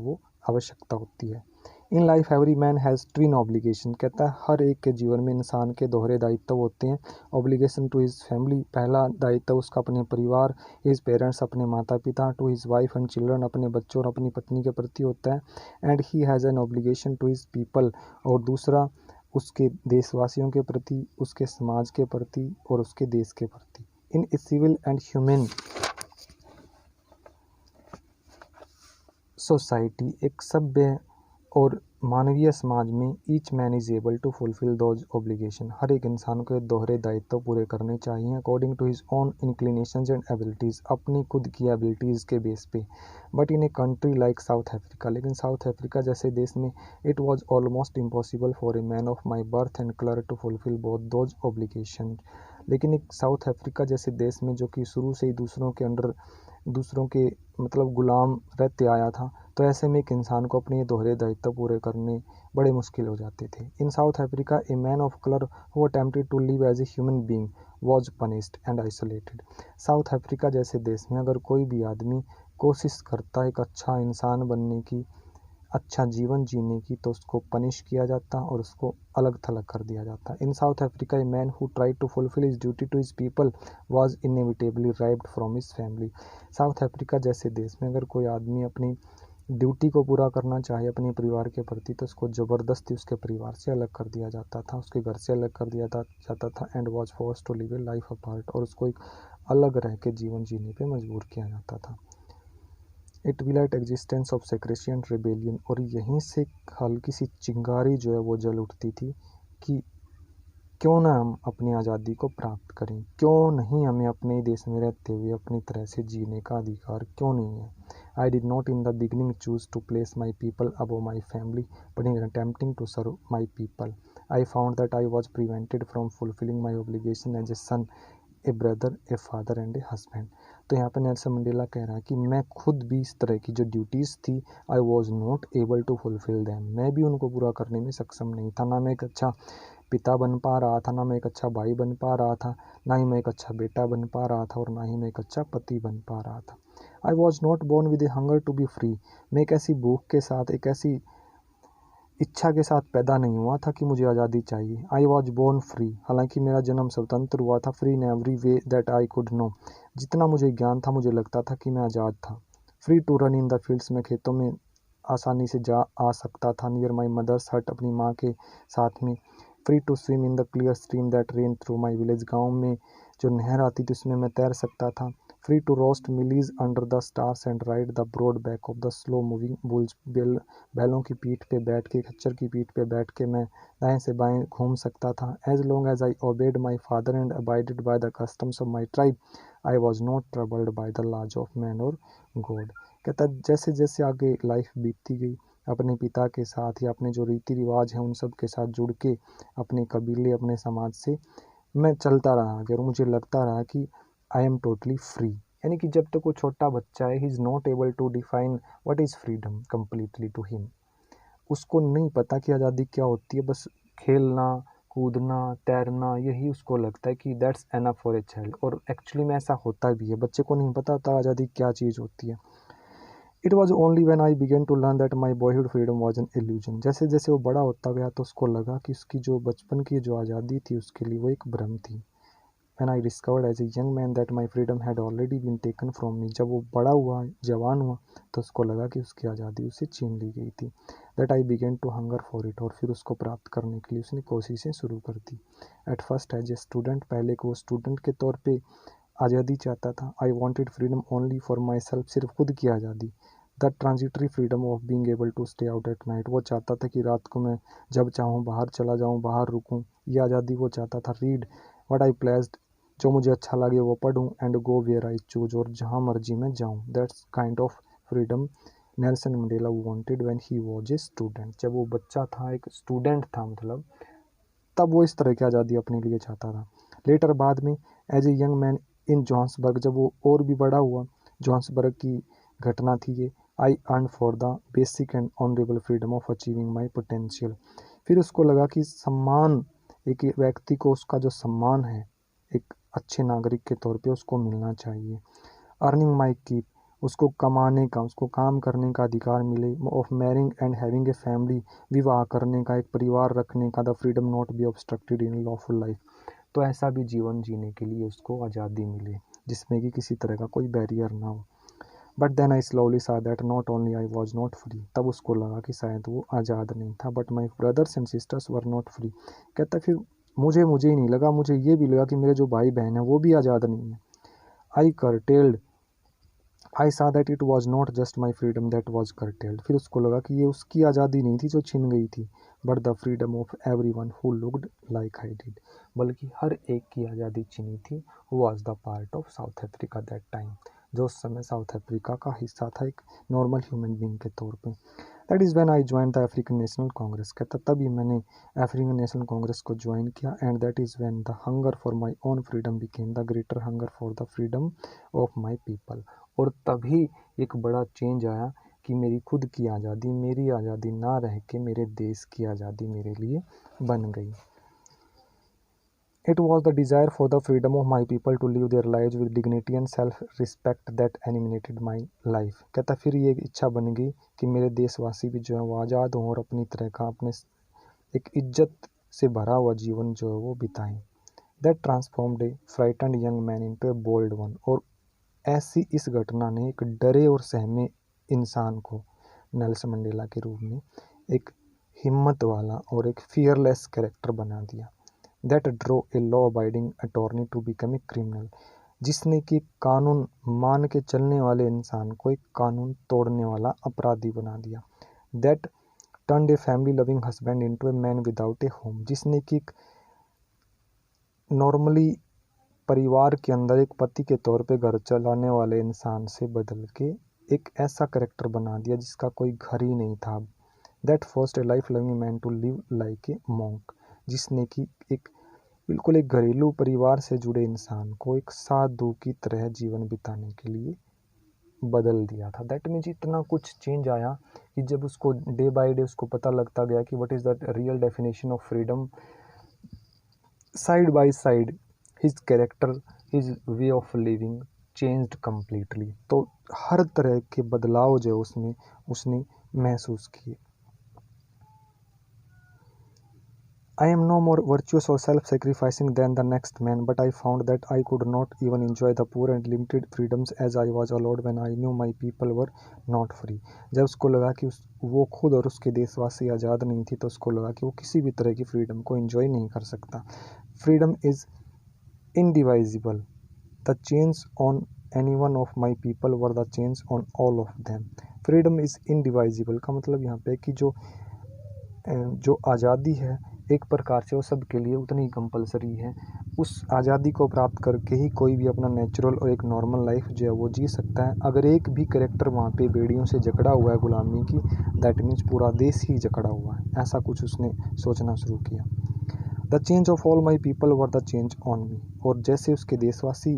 वो आवश्यकता होती है। In life every man has twin obligation, कहता है हर एक के जीवन में इंसान के दोहरे दायित्व होते हैं। ऑब्लिगेशन टू हिज फैमिली, पहला दायित्व उसका अपने परिवार, हिज पेरेंट्स अपने माता पिता, to his wife and children अपने बच्चों और अपनी पत्नी के प्रति होता है। And he has an obligation to his people, और दूसरा उसके देशवासियों के प्रति, उसके समाज के प्रति और उसके देश के प्रति। In a civil and human society, एक सभ्य और मानवीय समाज में each man is able to fulfil those obligation, हर एक इंसान को दोहरे दायित्व पूरे करने चाहिए according to his own inclinations and abilities, अपनी खुद की एबिलिटीज़ के बेस पे। But in a country like South Africa, लेकिन साउथ अफ्रीका जैसे देश में it was almost impossible for a man of my birth and colour to fulfil both those obligation. लेकिन एक साउथ अफ्रीका जैसे देश में जो कि शुरू से ही दूसरों के अंडर, दूसरों के मतलब गुलाम रहते आया था, तो ऐसे में एक इंसान को अपने दोहरे दायित्व पूरे करने बड़े मुश्किल हो जाते थे। In South Africa a man of colour who attempted to live as a human being was punished and isolated. South Africa जैसे देश में अगर कोई भी आदमी कोशिश करता है एक अच्छा इंसान बनने की, अच्छा जीवन जीने की, तो उसको पनिश किया जाता और उसको अलग थलग कर दिया जाता। In South Africa a man who tried to fulfil his duty to his people was inevitably rived from his family. South Africa जैसे देश में अगर कोई आदमी अपनी ड्यूटी को पूरा करना चाहे अपने परिवार के प्रति, तो उसको ज़बरदस्ती उसके परिवार से अलग कर दिया जाता था, उसके घर से अलग कर दिया जाता था। And was force to live a life apart, और उसको एक अलग रह के जीवन जीने पे मजबूर किया जाता था। It will at existence of secrecy and rebellion, और यहीं से हल्की सी चिंगारी जो है वो जल उठती थी कि क्यों ना हम अपनी आज़ादी को प्राप्त करें, क्यों नहीं हमें अपने देश में रहते हुए अपनी तरह से जीने का अधिकार क्यों नहीं है। I did not in the beginning choose to place my people above my family, but in attempting to serve my people I found that I was prevented from fulfilling my obligation as a son, a brother, a father and a husband. तो यहाँ पर Nelson Mandela कह रहा है कि मैं खुद भी इस तरह की जो ड्यूटीज़ थी, I was not able to fulfil them, मैं भी उनको पूरा करने में सक्षम नहीं था। ना मैं एक अच्छा पिता बन पा रहा था, ना मैं एक अच्छा भाई बन पा रहा था, ना ही मैं एक अच्छा बेटा बन पा रहा था, और ना ही मैं एक अच्छा पति बन पा रहा था। I was not born with a hunger to be free, मैं एक ऐसी भूख के साथ, एक ऐसी इच्छा के साथ पैदा नहीं हुआ था कि मुझे आज़ादी चाहिए। आई वॉज बोर्न फ्री, हालांकि मेरा जन्म स्वतंत्र हुआ था। Free in every way that I could know, जितना मुझे ज्ञान था मुझे लगता था कि मैं आज़ाद था। Free to run in the fields, में खेतों में आसानी से जा आ सकता था। नियर माई मदर्स हट, अपनी माँ के साथ में। Free to swim in the clear stream that ran through my village, गाँव में जो नहर आती थी उसमें मैं तैर सकता था। Free to roast mealies under the stars and ride the broad back of the slow moving bulls, बैलों की पीठ पे बैठ के, खच्चर की पीठ पे बैठ के मैं दाएं से बाएं घूम सकता था। As long as I obeyed my father and abided by the customs of my tribe, I was not troubled by the laws of man or God. कहता जैसे जैसे आगे लाइफ बीतती गई, अपने पिता के साथ या अपने जो रीति रिवाज हैं उन सब के साथ जुड़ के, अपने कबीले, अपने समाज से मैं चलता रहा आगे, और मुझे लगता रहा कि आई एम टोटली फ्री। यानी कि जब तक वो छोटा बच्चा है, he is not able to define what is freedom completely to him, उसको नहीं पता कि आज़ादी क्या होती है। बस खेलना, कूदना, तैरना, यही उसको लगता है कि that's enough for a child, और एक्चुअली में ऐसा होता भी है। बच्चे को नहीं पता होता आज़ादी क्या चीज़ होती है। It was only when I began to learn that my boyhood freedom was an illusion, जैसे जैसे वो बड़ा होता गया तो उसको लगा कि उसकी जो बचपन की जो आज़ादी थी उसके लिए वो एक भ्रम थी। When I discovered as a young man that my freedom had already been taken from me, जब वो बड़ा हुआ, जवान हुआ, तो उसको लगा कि उसकी आज़ादी उसे छीन ली गई थी। That I began to hunger for it, और फिर उसको प्राप्त करने के लिए उसने कोशिशें शुरू कर दी। At first as a student, पहले को वो स्टूडेंट के तौर पे आज़ादी चाहता था। I wanted freedom only for myself, सिर्फ खुद की आज़ादी। The transitory freedom of being able to stay out at night, वो चाहता था कि रात को मैं जब चाहूँ बाहर चला जाऊँ, बाहर रुकूँ, ये आज़ादी वो चाहता था। रीड व्हाट आई प्लेस्ड, जो मुझे अच्छा लगे वो पढूँ, and go where I choose, और जहाँ मर्जी मैं जाऊँ। That's kind of freedom Nelson Mandela wanted when he was a student, जब वो बच्चा था, एक स्टूडेंट था मतलब, तब वो इस तरह की आज़ादी अपने लिए चाहता था। लेटर बाद में as a young man in Johannesburg, जब वो और भी बड़ा हुआ, जोहान्सबर्ग की घटना थी ये। I earn for the basic and honourable freedom of achieving my potential, फिर उसको लगा कि सम्मान, एक व्यक्ति को उसका जो सम्मान है एक अच्छे नागरिक के तौर पे उसको मिलना चाहिए। अर्निंग माई कीप, उसको कमाने का, उसको काम करने का अधिकार मिले, of marrying and having a family, विवाह करने का, एक परिवार रखने का, the freedom not be obstructed in lawful life, तो ऐसा भी जीवन जीने के लिए उसको आज़ादी मिले जिसमें कि किसी तरह का कोई बैरियर ना हो। बट देन आई स्लोली सा that not only I was not free, तब उसको लगा कि शायद वो आज़ाद नहीं था, but my brothers and sisters were not free. कहता फिर मुझे ही नहीं लगा, मुझे ये भी लगा कि मेरे जो भाई बहन हैं वो भी आज़ाद नहीं है। आई curtailed, आई सा that it was not just my freedom that was curtailed, फिर उसको लगा कि ये उसकी आज़ादी नहीं थी जो छिन गई थी, but the freedom of every one who looked like I did, बल्कि हर एक की आज़ादी छिनी थी। Was the part of south Africa that time, जो उस समय साउथ अफ्रीका का हिस्सा था एक नॉर्मल ह्यूमन बींग के तौर पे। That is when I join the African national Congress, कहता तभी मैंने अफ्रीकन नेशनल कांग्रेस को ज्वाइन किया। And that is when the hunger for my own freedom became the greater hunger for the freedom of my people, और तभी एक बड़ा change आया कि मेरी खुद की आज़ादी, मेरी आज़ादी ना रह के मेरे देश की आज़ादी मेरे लिए बन गई। It was the desire for the freedom of my people to live their lives with dignity and self-respect that animated my life। कहता फिर ये इच्छा बन गई कि मेरे देशवासी भी जो है वो आज़ाद हों और अपनी तरह का अपने एक इज्जत से भरा हुआ जीवन जो है वो बिताएं। That transformed a frightened young man into a bold one, और ऐसी इस घटना ने एक डरे और सहमे इंसान को नेल्सन मंडेला के रूप में एक हिम्मत वाला और एक फियरलेस कैरेक्टर बना दिया। That drove a law abiding attorney to become a criminal, जिसने कि कानून मान के चलने वाले इंसान को एक कानून तोड़ने वाला अपराधी बना दिया। That turned a family loving husband into a man without A home, जिसने कि नॉर्मली परिवार के अंदर एक पति के तौर पे घर चलाने वाले इंसान से बदल के एक ऐसा करेक्टर बना दिया जिसका कोई घर ही नहीं था। That forced a life loving man to live like a monk, जिसने कि एक बिल्कुल एक घरेलू परिवार से जुड़े इंसान को एक साधु की तरह जीवन बिताने के लिए बदल दिया था। दैट मीन्स इतना कुछ चेंज आया कि जब उसको डे बाय डे उसको पता लगता गया कि what is the real definition of freedom, side by side his character, his way of living changed completely. तो हर तरह के बदलाव जो उसमें उसने महसूस किए। I am no more virtuous or self-sacrificing than the next man, but I found that I could not even enjoy the poor and limited freedoms as I was allowed when I knew my people were not free। जब उसको लगा कि वो खुद और उसके देशवासी आज़ाद नहीं थी, तो उसको लगा कि वो किसी भी तरह की फ्रीडम को एंजॉय नहीं कर सकता। Freedom is indivisible, the chains on any one of my people were the chains on all of them। Freedom is indivisible का मतलब यहाँ पे कि जो आज़ादी है एक प्रकार से वो सबके लिए उतनी ही कंपलसरी है। उस आज़ादी को प्राप्त करके ही कोई भी अपना नेचुरल और एक नॉर्मल लाइफ जो है वो जी सकता है। अगर एक भी करेक्टर वहाँ पे बेड़ियों से जकड़ा हुआ है गुलामी की, दैट मीन्स पूरा देश ही जकड़ा हुआ है, ऐसा कुछ उसने सोचना शुरू किया। The change of all my people were the change on me, और जैसे उसके देशवासी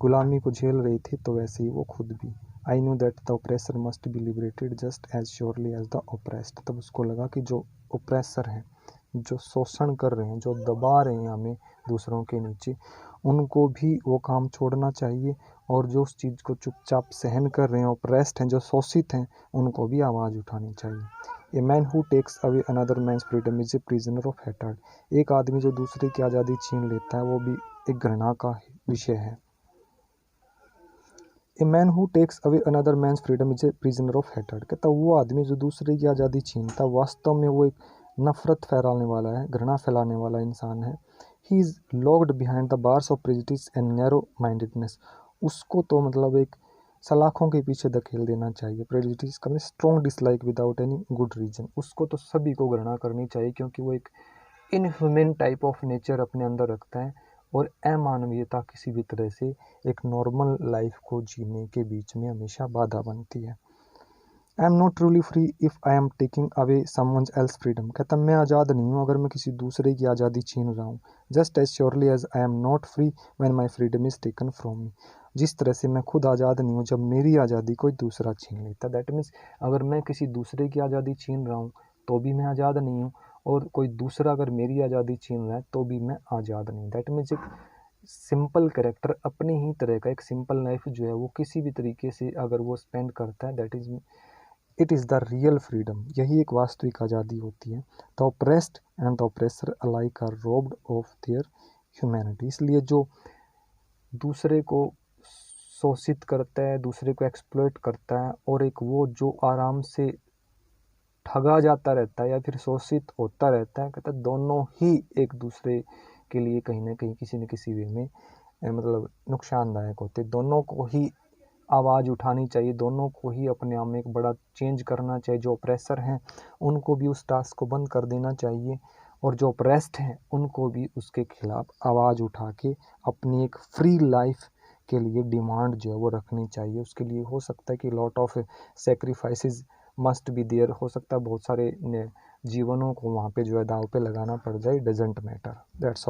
गुलामी को झेल रहे थे तो वैसे ही वो खुद भी। I knew that the oppressor must be liberated just as surely as the oppressed, तब उसको लगा कि जो ओप्रेसर हैं, जो शोषण कर रहे हैं, जो दबा रहे हैं हमें दूसरों के नीचे, उनको भी वो काम छोड़ना चाहिए, और जो उस चीज़ को चुपचाप सहन कर रहे हैं, ओप्रेस्ड हैं, जो शोषित हैं, उनको भी आवाज़ उठानी चाहिए। A man who takes away another man's freedom is a prisoner of hatred, एक आदमी जो दूसरे की आज़ादी छीन लेता है वो भी एक घृणा का विषय है। A man who takes away another man's freedom is a prisoner of hatred, कहता वो आदमी जो दूसरे की आज़ादी छीनता वास्तव में वो एक नफ़रत फैलाने वाला है, घृणा फैलाने वाला इंसान है। He is locked behind the bars of prejudice and narrow mindedness, उसको तो मतलब एक सलाखों के पीछे धकेल देना चाहिए। प्रेजुडिस का strong dislike without any good reason, उसको तो सभी को घृणा करनी चाहिए क्योंकि वो एक इनह्यूमन टाइप ऑफ नेचर अपने अंदर रखता है, और अमानवीयता किसी भी तरह से एक नॉर्मल लाइफ को जीने के बीच में हमेशा बाधा बनती है। आई am not truly free if I am taking away someone else freedom, कहता मैं आज़ाद नहीं हूँ अगर मैं किसी दूसरे की आज़ादी छीन रहा हूँ। Just as surely as I am not free when my freedom is taken from me, जिस तरह से मैं खुद आज़ाद नहीं हूँ जब मेरी आज़ादी कोई दूसरा छीन लेता। दैट मीन्स अगर मैं किसी दूसरे की आज़ादी छीन रहा हूँ तो भी मैं आज़ाद नहीं हूँ, और कोई दूसरा अगर मेरी आज़ादी छीन रहा है तो भी मैं आज़ाद नहीं। दैट मीन्स एक सिंपल कैरेक्टर अपने ही तरह का एक सिंपल लाइफ जो है वो किसी भी तरीके से अगर वो स्पेंड करता है, that is it is the real freedom. यही एक वास्तविक आज़ादी होती है। The oppressed and the oppressor alike are robbed of their humanity. इसलिए जो दूसरे को शोषित करता है, दूसरे को एक्सप्लॉइट करता है, और एक वो जो आराम से ठगा जाता रहता है या फिर शोषित होता रहता है, कहता है दोनों ही एक दूसरे के लिए कहीं ना कहीं किसी न किसी वे में मतलब नुकसानदायक होते। दोनों को ही आवाज़ उठानी चाहिए, दोनों को ही अपने आप में एक बड़ा चेंज करना चाहिए। जो ऑप्रेसर हैं उनको भी उस टास्क को बंद कर देना चाहिए, और जो ऑप्रेस्ड हैं उनको भी उसके खिलाफ आवाज़ उठा के अपनी एक फ्री लाइफ के लिए डिमांड जो है वो रखनी चाहिए। उसके लिए हो सकता है कि lot of sacrifices must be there, हो सकता है बहुत सारे जीवनों को वहाँ पे जो है दाव पे लगाना पड़ जाए। Doesn't matter, that's all.